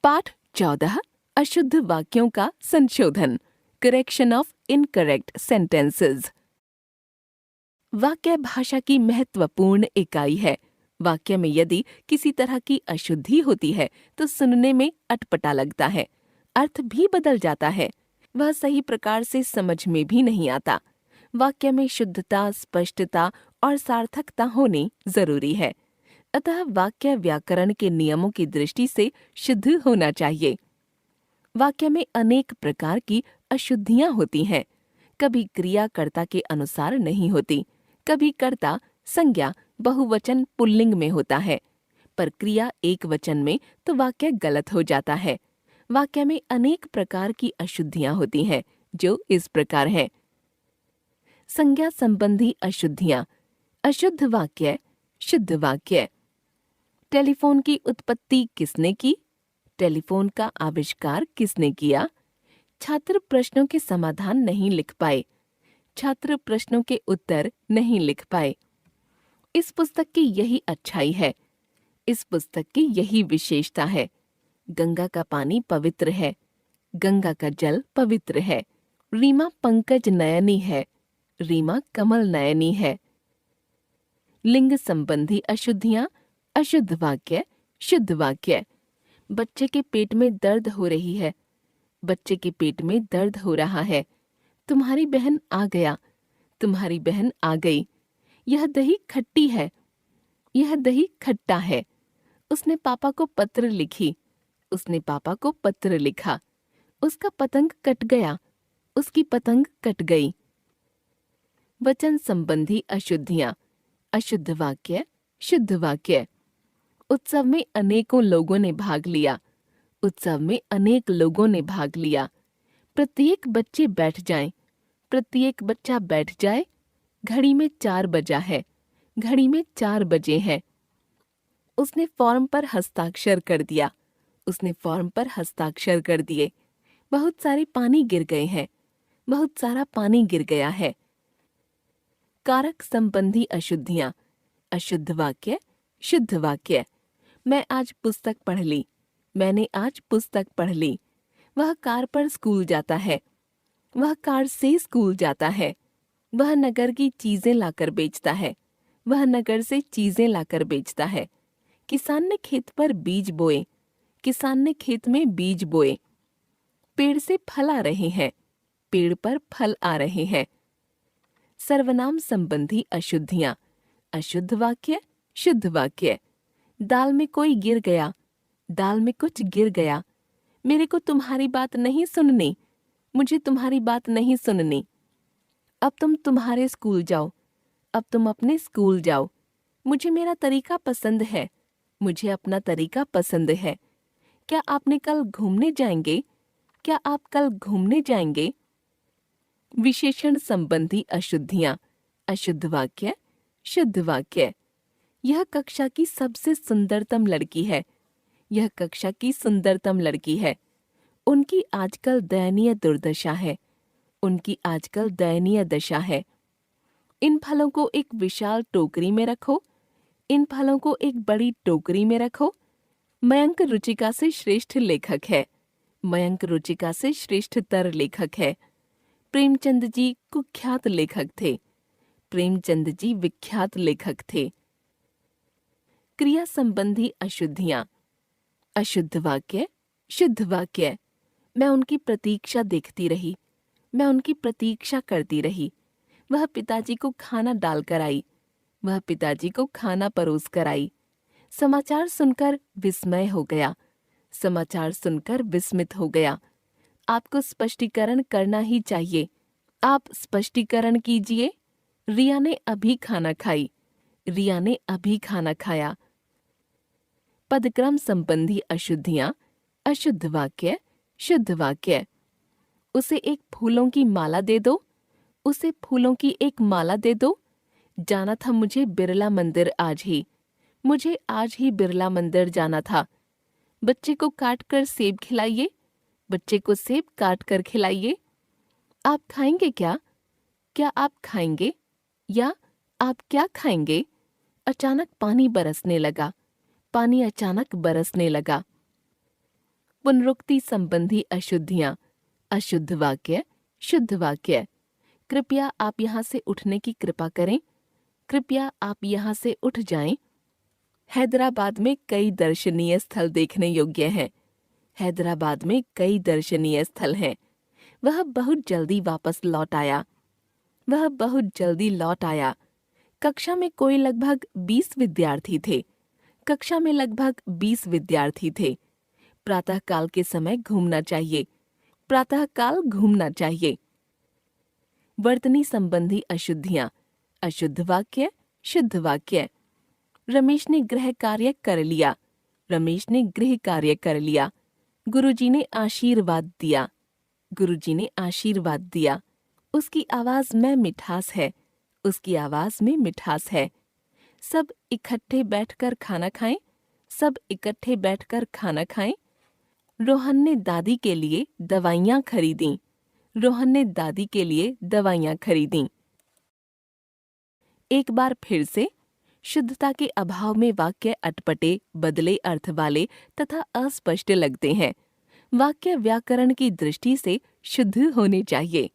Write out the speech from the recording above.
पाठ 14 अशुद्ध वाक्यों का संशोधन। Correction of incorrect sentences. वाक्य भाषा की महत्वपूर्ण इकाई है। वाक्य में यदि किसी तरह की अशुद्धि होती है तो सुनने में अटपटा लगता है, अर्थ भी बदल जाता है, वह सही प्रकार से समझ में भी नहीं आता। वाक्य में शुद्धता, स्पष्टता और सार्थकता होनी जरूरी है। अतः वाक्य व्याकरण के नियमों की दृष्टि से शुद्ध होना चाहिए। वाक्य में अनेक प्रकार की अशुद्धियां होती हैं। कभी क्रिया कर्ता के अनुसार नहीं होती, कभी कर्ता संज्ञा बहुवचन पुल्लिंग में होता है, पर क्रिया एक वचन में तो वाक्य गलत हो जाता है। वाक्य में अनेक प्रकार की अशुद्धियां होती हैं, जो इस प्रकार हैं। संज्ञा संबंधी अशुद्धियां। अशुद्ध वाक्य, शुद्ध वाक्य। टेलीफोन की उत्पत्ति किसने की? टेलीफोन का आविष्कार किसने किया? छात्र प्रश्नों के समाधान नहीं लिख पाए। छात्र प्रश्नों के उत्तर नहीं लिख पाए। इस पुस्तक की यही अच्छाई है, इस पुस्तक की यही विशेषता है। गंगा का पानी पवित्र है, गंगा का जल पवित्र है। रीमा पंकज नयनी है, रीमा कमल नयनी है। लिंग संबंधी अशुद्धियां। अशुद्ध वाक्य, शुद्ध वाक्य। बच्चे के पेट में दर्द हो रही है, बच्चे के पेट में दर्द हो रहा है। तुम्हारी बहन आ गया, तुम्हारी बहन आ गई। यह दही खट्टी है, यह दही खट्टा है। उसने पापा को पत्र लिखी, उसने पापा को पत्र लिखा। उसका पतंग कट गया, उसकी पतंग कट गई। वचन संबंधी अशुद्धियां। अशुद्ध वाक्य, शुद्ध वाक्य। उत्सव में अनेकों लोगों ने भाग लिया, उत्सव में अनेक लोगों ने भाग लिया। प्रत्येक बच्चे बैठ जाएं, प्रत्येक बच्चा बैठ जाए। घड़ी में 4 बजा है, घड़ी में 4 बजे हैं। उसने फॉर्म पर हस्ताक्षर कर दिया, उसने फॉर्म पर हस्ताक्षर कर दिए। बहुत सारे पानी गिर गए हैं, बहुत सारा पानी गिर गया है। कारक संबंधी अशुद्धियां। अशुद्ध वाक्य, शुद्ध वाक्य। मैं आज पुस्तक पढ़ ली, मैंने आज पुस्तक पढ़ ली। वह कार पर स्कूल जाता है, वह कार से स्कूल जाता है। वह नगर की चीजें लाकर बेचता है, वह नगर से चीजें लाकर बेचता है। किसान ने खेत पर बीज बोए, किसान ने खेत में बीज बोए। पेड़ से फल आ रहे हैं, पेड़ पर फल आ रहे हैं। सर्वनाम संबंधी अशुद्धियां। अशुद्ध वाक्य, शुद्ध वाक्य। दाल में कोई गिर गया, दाल में कुछ गिर गया। मेरे को तुम्हारी बात नहीं सुननी, मुझे तुम्हारी बात नहीं सुननी। अब तुम तुम्हारे स्कूल जाओ, अब तुम अपने स्कूल जाओ। मुझे मेरा तरीका पसंद है, मुझे अपना तरीका पसंद है। क्या आपने कल घूमने जाएंगे? क्या आप कल घूमने जाएंगे? विशेषण संबंधी अशुद्धियां। अशुद्ध वाक्य, शुद्ध वाक्य। यह कक्षा की सबसे सुंदरतम लड़की है, यह कक्षा की सुंदरतम लड़की है। उनकी आजकल दयनीय दुर्दशा है, उनकी आजकल दयनीय दशा है। इन फलों को एक विशाल टोकरी में रखो, इन फलों को एक बड़ी टोकरी में रखो। मयंक रुचिका से श्रेष्ठ लेखक है, मयंक रुचिका से श्रेष्ठतर लेखक है। प्रेमचंद जी कुख्यात लेखक थे, प्रेमचंद जी विख्यात लेखक थे। क्रिया संबंधी अशुद्धियां। अशुद्ध वाक्य, शुद्ध वाक्य। मैं उनकी प्रतीक्षा देखती रही, मैं उनकी प्रतीक्षा करती रही। वह पिताजी को खाना डालकर आई, वह पिताजी को खाना परोस कर आई। समाचार सुनकर विस्मय हो गया, समाचार सुनकर विस्मित हो गया। आपको स्पष्टीकरण करना ही चाहिए, आप स्पष्टीकरण कीजिए। रिया ने अभी खाना खाई, रिया ने अभी खाना खाया। पदक्रम संबंधी अशुद्धियां। अशुद्ध वाक्य, शुद्ध वाक्य। उसे एक फूलों की माला दे दो, उसे फूलों की एक माला दे दो। जाना था मुझे बिरला मंदिर आज ही, मुझे आज ही बिरला मंदिर जाना था। बच्चे को काट कर सेब खिलाइए, बच्चे को सेब काट कर खिलाइए। आप खाएंगे क्या? क्या आप खाएंगे? या आप क्या खाएंगे? अचानक पानी बरसने लगा, पानी अचानक बरसने लगा। पुनरुक्ति संबंधी अशुद्धियां। अशुद्ध वाक्य, शुद्ध वाक्य। कृपया आप यहाँ से उठने की कृपा करें। कृपया आप यहाँ से उठ जाएं। हैदराबाद में कई दर्शनीय स्थल देखने योग्य हैं। हैदराबाद में कई दर्शनीय स्थल हैं। वह बहुत जल्दी वापस लौट आया। वह बहुत जल्दी लौट आया। कक्षा में कोई लगभग 20 विद्यार्थी थे। कक्षा में लगभग 20 विद्यार्थी थे। प्रातःकाल के समय घूमना चाहिए। प्रातःकाल घूमना चाहिए। वर्तनी संबंधी अशुद्धियां। अशुद्ध वाक्य, शुद्ध वाक्य। रमेश ने गृह कार्य कर लिया। रमेश ने गृह कार्य कर लिया। गुरुजी ने आशीर्वाद दिया। गुरुजी ने आशीर्वाद दिया। उसकी आवाज में मिठास है। उसकी आवाज में मिठास है। सब इकट्ठे बैठकर खाना खाएं। सब इकट्ठे बैठकर खाना खाएं। रोहन ने दादी के लिए दवाइयाँ खरीदी। रोहन ने दादी के लिए दवाइयाँ खरीदी। एक बार फिर से। शुद्धता के अभाव में वाक्य अटपटे, बदले अर्थ वाले तथा अस्पष्ट लगते हैं। वाक्य व्याकरण की दृष्टि से शुद्ध होने चाहिए।